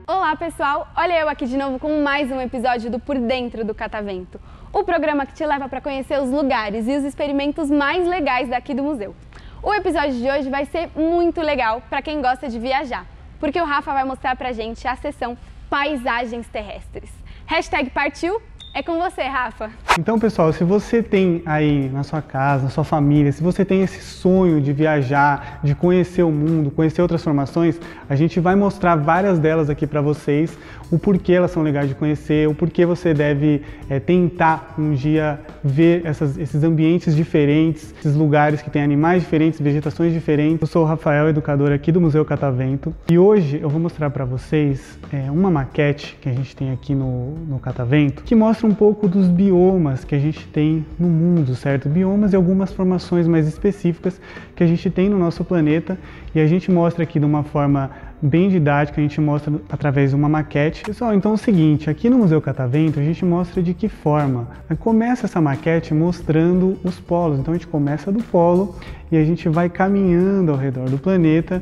Olá pessoal, olha eu aqui de novo com mais um episódio do Por Dentro do Catavento, o programa que te leva para conhecer os lugares e os experimentos mais legais daqui do museu. O episódio de hoje vai ser muito legal para quem gosta de viajar, porque o Rafa vai mostrar pra gente a seção Paisagens Terrestres. Hashtag partiu, é com você, Rafa. Então, pessoal, se você tem aí na sua casa, na sua família, se você tem esse sonho de viajar, de conhecer o mundo, conhecer outras formações, a gente vai mostrar várias delas aqui para vocês, o porquê elas são legais de conhecer, o porquê você deve tentar um dia ver esses ambientes diferentes, esses lugares que tem animais diferentes, vegetações diferentes. Eu sou o Rafael, educador aqui do Museu Catavento, e hoje eu vou mostrar para vocês uma maquete que a gente tem aqui no Catavento, que mostra um pouco dos biomas que a gente tem no mundo, certo? Biomas e algumas formações mais específicas que a gente tem no nosso planeta, e a gente mostra aqui de uma forma bem didática, a gente mostra através de uma maquete. Pessoal, então é o seguinte, aqui no Museu Catavento a gente mostra de que forma. Começa essa maquete mostrando os polos, então a gente começa do polo e a gente vai caminhando ao redor do planeta,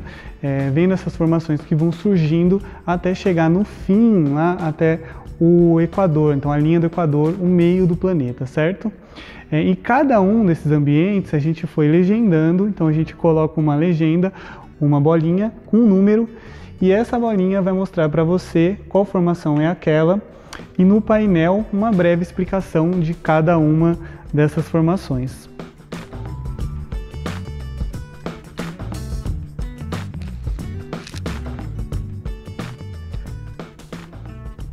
vendo essas formações que vão surgindo até chegar no fim, lá até o Equador, então a linha do Equador, o meio do planeta, certo? E cada um desses ambientes a gente foi legendando, então a gente coloca uma legenda, uma bolinha com um número, e essa bolinha vai mostrar para você qual formação é aquela, e no painel uma breve explicação de cada uma dessas formações.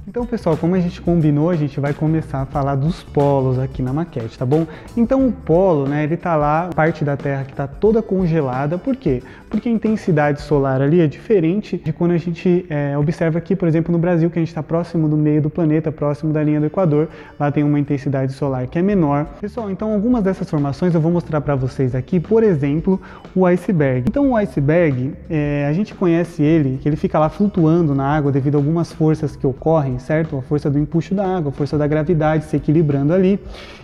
Então, pessoal, como a gente combinou, a gente vai começar a falar dos polos aqui na maquete, tá bom? Então o polo, ele tá lá, a parte da Terra que tá toda congelada. Por quê? Porque a intensidade solar ali é diferente de quando a gente observa aqui, por exemplo, no Brasil, que a gente está próximo do meio do planeta, próximo da linha do Equador. Lá tem uma intensidade solar que é menor. Pessoal, então algumas dessas formações eu vou mostrar para vocês aqui, por exemplo, o iceberg. Então o iceberg, a gente conhece ele, que ele fica lá flutuando na água devido a algumas forças que ocorrem, certo? A força do empuxo da água, a força da gravidade se equilibrando ali,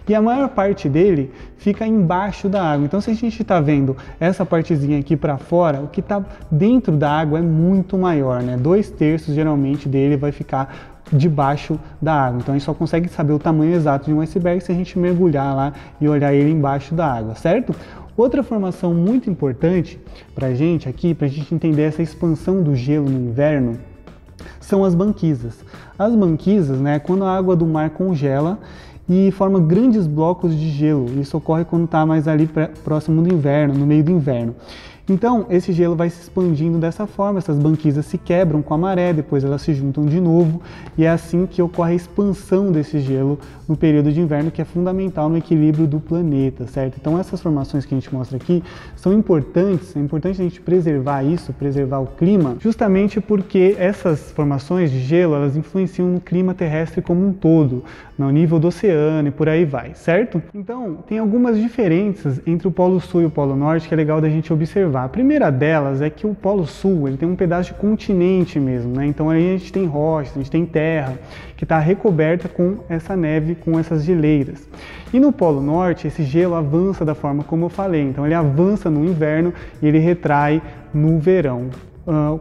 e a maior parte dele fica embaixo da água. Então, se a gente está vendo essa partezinha aqui para fora, o que está dentro da água é muito maior, né? 2/3 geralmente dele vai ficar debaixo da água. Então a gente só consegue saber o tamanho exato de um iceberg se a gente mergulhar lá e olhar ele embaixo da água, certo? Outra formação muito importante para a gente aqui, para a gente entender essa expansão do gelo no inverno, são as banquisas. As banquisas, quando a água do mar congela e forma grandes blocos de gelo. Isso ocorre quando está mais ali próximo do inverno, no meio do inverno. Então, esse gelo vai se expandindo dessa forma, essas banquisas se quebram com a maré, depois elas se juntam de novo, e é assim que ocorre a expansão desse gelo no período de inverno, que é fundamental no equilíbrio do planeta, certo? Então, essas formações que a gente mostra aqui são importantes, é importante a gente preservar isso, preservar o clima, justamente porque essas formações de gelo, elas influenciam no clima terrestre como um todo, no nível do oceano e por aí vai, certo? Então, tem algumas diferenças entre o Polo Sul e o Polo Norte que é legal da gente observar. A primeira delas é que o Polo Sul ele tem um pedaço de continente mesmo, Então aí a gente tem rochas, a gente tem terra que está recoberta com essa neve, com essas geleiras. E no Polo Norte esse gelo avança da forma como eu falei, então ele avança no inverno e ele retrai no verão.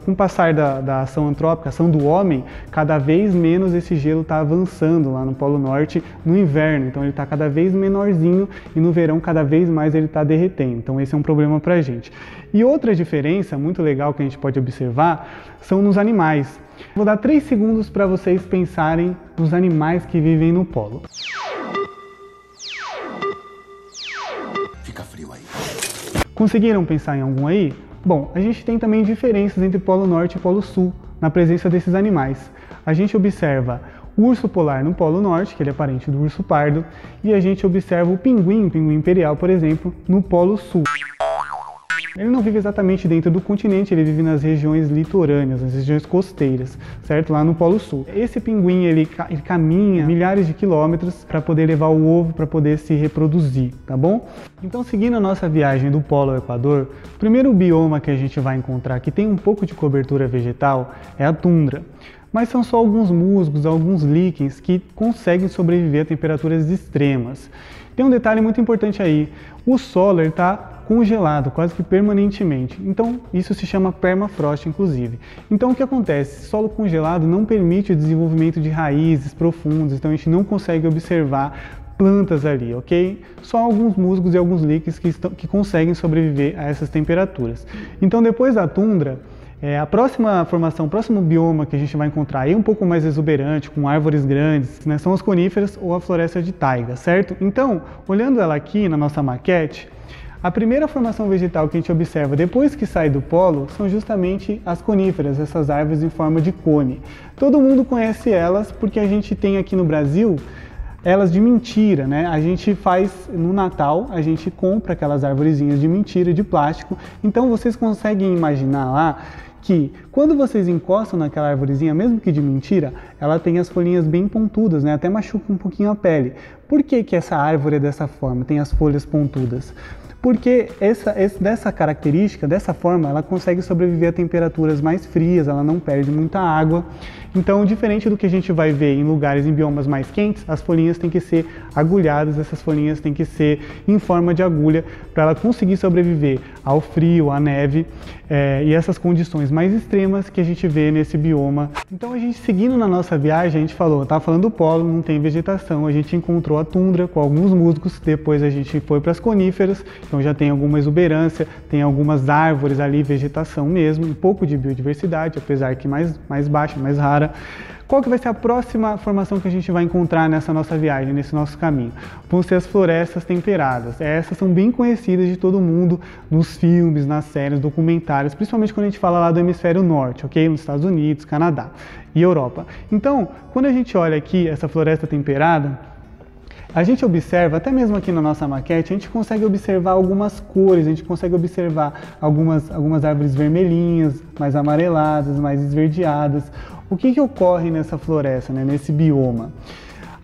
Com o passar da ação antrópica, a ação do homem, cada vez menos esse gelo está avançando lá no Polo Norte no inverno. Então ele está cada vez menorzinho e no verão cada vez mais ele está derretendo. Então esse é um problema para a gente. E outra diferença muito legal que a gente pode observar são nos animais. Vou dar 3 segundos para vocês pensarem nos animais que vivem no polo. Fica frio aí. Conseguiram pensar em algum aí? Bom, a gente tem também diferenças entre Polo Norte e Polo Sul na presença desses animais. A gente observa o urso polar no Polo Norte, que ele é parente do urso pardo, e a gente observa o pinguim imperial, por exemplo, no Polo Sul. Ele não vive exatamente dentro do continente, ele vive nas regiões litorâneas, nas regiões costeiras, certo? Lá no Polo Sul. Esse pinguim, ele caminha milhares de quilômetros para poder levar o ovo, para poder se reproduzir, tá bom? Então, seguindo a nossa viagem do Polo ao Equador, o primeiro bioma que a gente vai encontrar que tem um pouco de cobertura vegetal é a tundra. Mas são só alguns musgos, alguns líquens que conseguem sobreviver a temperaturas extremas. Tem um detalhe muito importante aí, o solo está congelado, quase que permanentemente. Então, isso se chama permafrost, inclusive. Então, o que acontece? Solo congelado não permite o desenvolvimento de raízes profundas, então a gente não consegue observar plantas ali, ok? Só alguns musgos e alguns líquens que conseguem sobreviver a essas temperaturas. Então, depois da tundra, a próxima formação, o próximo bioma que a gente vai encontrar aí um pouco mais exuberante, com árvores grandes, né, são as coníferas ou a floresta de taiga, certo? Então, olhando ela aqui na nossa maquete, a primeira formação vegetal que a gente observa depois que sai do polo são justamente as coníferas, essas árvores em forma de cone. Todo mundo conhece elas porque a gente tem aqui no Brasil elas de mentira, né? A gente faz no Natal, a gente compra aquelas arvorezinhas de mentira, de plástico. Então vocês conseguem imaginar lá que quando vocês encostam naquela arvorezinha, mesmo que de mentira, ela tem as folhinhas bem pontudas, né? Até machuca um pouquinho a pele. Por que que essa árvore é dessa forma, tem as folhas pontudas? Porque dessa característica, dessa forma, ela consegue sobreviver a temperaturas mais frias, ela não perde muita água. Então, diferente do que a gente vai ver em lugares, em biomas mais quentes, as folhinhas têm que ser agulhadas, essas folhinhas têm que ser em forma de agulha para ela conseguir sobreviver ao frio, à neve e essas condições mais extremas que a gente vê nesse bioma. Então, a gente seguindo na nossa viagem, a gente estava falando do polo, não tem vegetação, a gente encontrou a tundra com alguns musgos, depois a gente foi para as coníferas, então já tem alguma exuberância, tem algumas árvores ali, vegetação mesmo, um pouco de biodiversidade, apesar que mais baixa, mais rara. Qual que vai ser a próxima formação que a gente vai encontrar nessa nossa viagem, nesse nosso caminho? Vão ser as florestas temperadas. Essas são bem conhecidas de todo mundo nos filmes, nas séries, documentários, principalmente quando a gente fala lá do hemisfério norte, ok? Nos Estados Unidos, Canadá e Europa. Então, quando a gente olha aqui essa floresta temperada, a gente observa, até mesmo aqui na nossa maquete, a gente consegue observar algumas cores, a gente consegue observar algumas árvores vermelhinhas, mais amareladas, mais esverdeadas. O que ocorre nessa floresta, né, nesse bioma?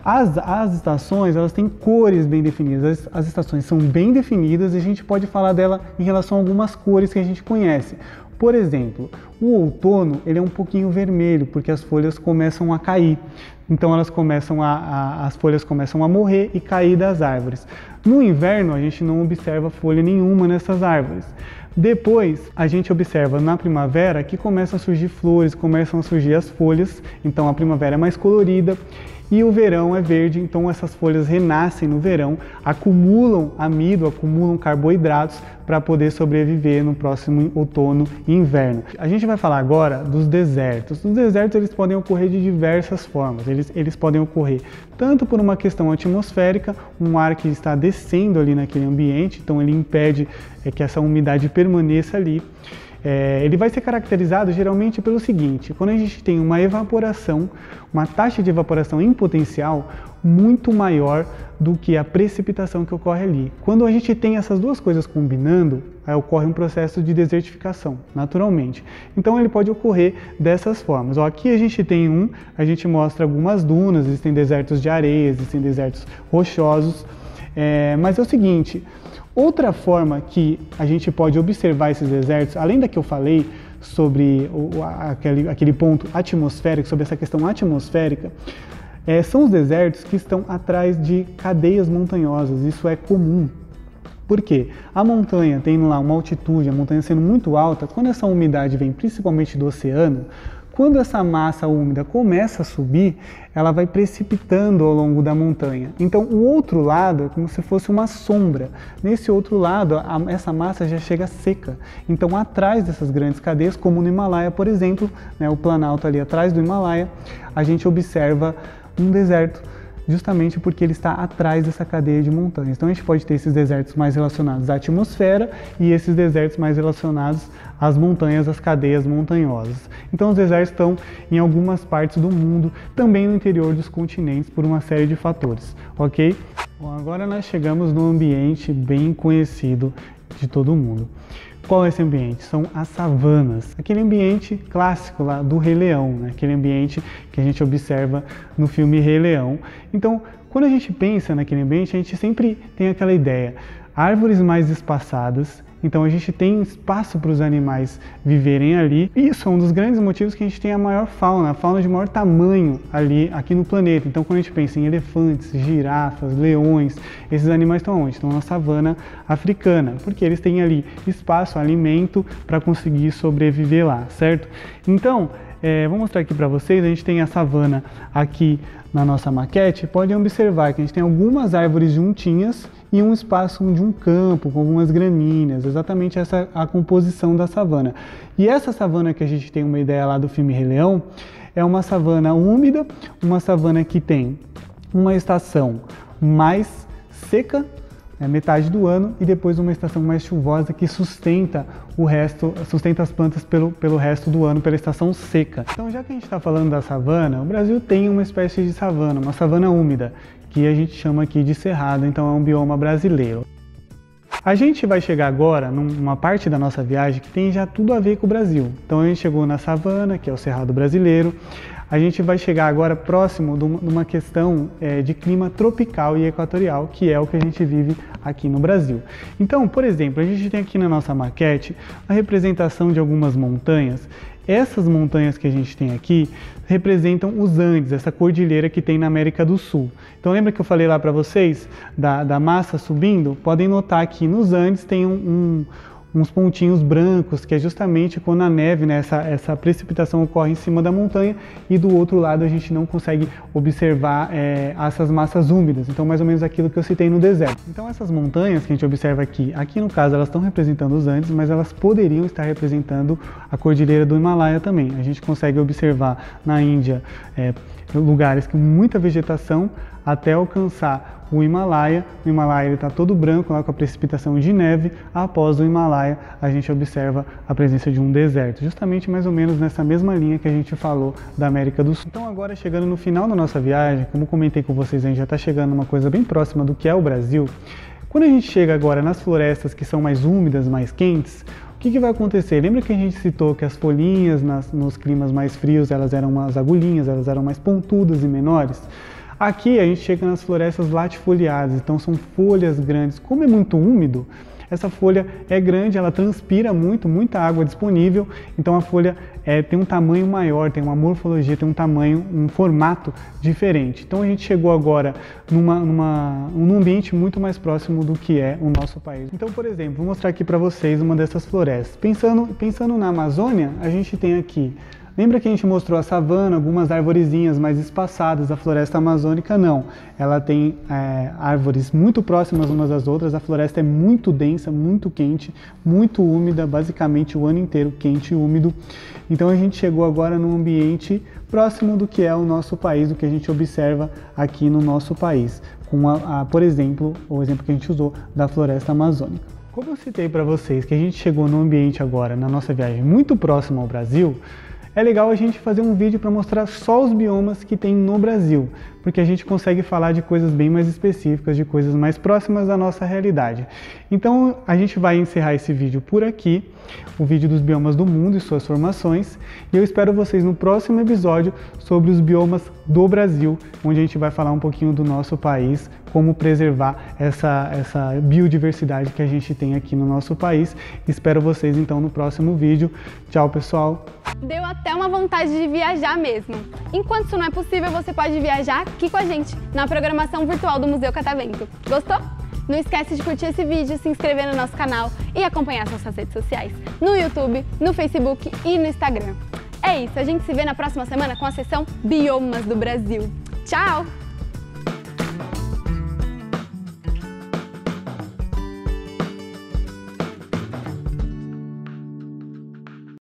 As estações, elas têm cores bem definidas, as estações são bem definidas e a gente pode falar dela em relação a algumas cores que a gente conhece. Por exemplo, o outono ele é um pouquinho vermelho, porque as folhas começam a cair. Então as folhas começam a morrer e cair das árvores. No inverno, a gente não observa folha nenhuma nessas árvores. Depois, a gente observa na primavera que começam a surgir flores, começam a surgir as folhas. Então a primavera é mais colorida. E o verão é verde, então essas folhas renascem no verão, acumulam amido, acumulam carboidratos para poder sobreviver no próximo outono e inverno. A gente vai falar agora dos desertos. Os desertos eles podem ocorrer de diversas formas. Eles podem ocorrer tanto por uma questão atmosférica, um ar que está descendo ali naquele ambiente, então ele impede que essa umidade permaneça ali. Ele vai ser caracterizado geralmente pelo seguinte: quando a gente tem uma evaporação, uma taxa de evaporação em potencial muito maior do que a precipitação que ocorre ali. Quando a gente tem essas duas coisas combinando, aí ocorre um processo de desertificação, naturalmente. Então ele pode ocorrer dessas formas. Aqui a gente mostra algumas dunas, existem desertos de areia, existem desertos rochosos, mas é o seguinte: outra forma que a gente pode observar esses desertos, além da que eu falei sobre aquele ponto atmosférico, sobre essa questão atmosférica, são os desertos que estão atrás de cadeias montanhosas. Isso é comum. Por quê? A montanha tendo lá uma altitude, a montanha sendo muito alta, quando essa umidade vem principalmente do oceano, quando essa massa úmida começa a subir, ela vai precipitando ao longo da montanha. Então, o outro lado é como se fosse uma sombra. Nesse outro lado, essa massa já chega seca. Então, atrás dessas grandes cadeias, como no Himalaia, por exemplo, né, o Planalto ali atrás do Himalaia, a gente observa um deserto, justamente porque ele está atrás dessa cadeia de montanhas. Então a gente pode ter esses desertos mais relacionados à atmosfera e esses desertos mais relacionados às montanhas, às cadeias montanhosas. Então os desertos estão em algumas partes do mundo, também no interior dos continentes, por uma série de fatores, ok? Bom, agora nós chegamos num ambiente bem conhecido de todo mundo. Qual é esse ambiente? São as savanas, aquele ambiente clássico lá do Rei Leão, né? Aquele ambiente que a gente observa no filme Rei Leão. Então, quando a gente pensa naquele ambiente, a gente sempre tem aquela ideia: árvores mais espaçadas então a gente tem espaço para os animais viverem ali. Isso é um dos grandes motivos que a gente tem a maior fauna, a fauna de maior tamanho aqui no planeta. Então quando a gente pensa em elefantes, girafas, leões, esses animais estão onde? Estão na savana africana, porque eles têm ali espaço, alimento para conseguir sobreviver lá, certo? Então, vou mostrar aqui para vocês, a gente tem a savana aqui na nossa maquete. Podem observar que a gente tem algumas árvores juntinhas e um espaço de um campo com algumas gramíneas, exatamente essa a composição da savana. E essa savana que a gente tem uma ideia lá do filme Rei Leão, é uma savana úmida, uma savana que tem uma estação mais seca, metade do ano, e depois uma estação mais chuvosa que sustenta as plantas pelo resto do ano, pela estação seca. Então, já que a gente está falando da savana, o Brasil tem uma espécie de savana, uma savana úmida, que a gente chama aqui de cerrado, então é um bioma brasileiro. A gente vai chegar agora numa parte da nossa viagem que tem já tudo a ver com o Brasil. Então a gente chegou na savana, que é o cerrado brasileiro. A gente vai chegar agora próximo de uma questão de clima tropical e equatorial, que é o que a gente vive aqui no Brasil. Então, por exemplo, a gente tem aqui na nossa maquete a representação de algumas montanhas. Essas montanhas que a gente tem aqui representam os Andes, essa cordilheira que tem na América do Sul. Então lembra que eu falei lá para vocês da massa subindo? Podem notar que nos Andes tem uns pontinhos brancos, que é justamente quando a neve, né, essa precipitação ocorre em cima da montanha, e do outro lado a gente não consegue observar essas massas úmidas, então mais ou menos aquilo que eu citei no deserto. Então essas montanhas que a gente observa aqui no caso elas estão representando os Andes, mas elas poderiam estar representando a cordilheira do Himalaia também. A gente consegue observar na Índia lugares com muita vegetação até alcançar o Himalaia. O Himalaia está todo branco lá com a precipitação de neve. Após o Himalaia a gente observa a presença de um deserto, justamente mais ou menos nessa mesma linha que a gente falou da América do Sul. Então agora, chegando no final da nossa viagem, como comentei com vocês, a gente já está chegando numa coisa bem próxima do que é o Brasil. Quando a gente chega agora nas florestas que são mais úmidas, mais quentes, o que vai acontecer? Lembra que a gente citou que as folhinhas nos climas mais frios elas eram umas agulhinhas, elas eram mais pontudas e menores? Aqui a gente chega nas florestas latifoliadas, então são folhas grandes. Como é muito úmido, essa folha é grande, ela transpira muita água disponível, então a folha tem um tamanho maior, tem uma morfologia, tem um tamanho, um formato diferente. Então a gente chegou agora num ambiente muito mais próximo do que é o nosso país. Então, por exemplo, vou mostrar aqui para vocês uma dessas florestas. Pensando na Amazônia, a gente tem aqui, lembra que a gente mostrou a savana, algumas arvorezinhas mais espaçadas? A floresta amazônica não, ela tem árvores muito próximas umas das outras. A floresta é muito densa, muito quente, muito úmida, basicamente o ano inteiro quente e úmido. Então a gente chegou agora num ambiente próximo do que é o nosso país, do que a gente observa aqui no nosso país, com por exemplo, o exemplo que a gente usou da floresta amazônica. Como eu citei para vocês que a gente chegou num ambiente agora, na nossa viagem, muito próximo ao Brasil, é legal a gente fazer um vídeo para mostrar só os biomas que tem no Brasil, porque a gente consegue falar de coisas bem mais específicas, de coisas mais próximas da nossa realidade. Então a gente vai encerrar esse vídeo por aqui, o vídeo dos biomas do mundo e suas formações, e eu espero vocês no próximo episódio sobre os biomas do Brasil, onde a gente vai falar um pouquinho do nosso país, como preservar essa biodiversidade que a gente tem aqui no nosso país. Espero vocês então no próximo vídeo. Tchau, pessoal! Deu até uma vontade de viajar mesmo. Enquanto isso não é possível, você pode viajar aqui com a gente, na programação virtual do Museu Catavento. Gostou? Não esquece de curtir esse vídeo, se inscrever no nosso canal e acompanhar as nossas redes sociais, no YouTube, no Facebook e no Instagram. É isso, a gente se vê na próxima semana com a sessão Biomas do Brasil. Tchau!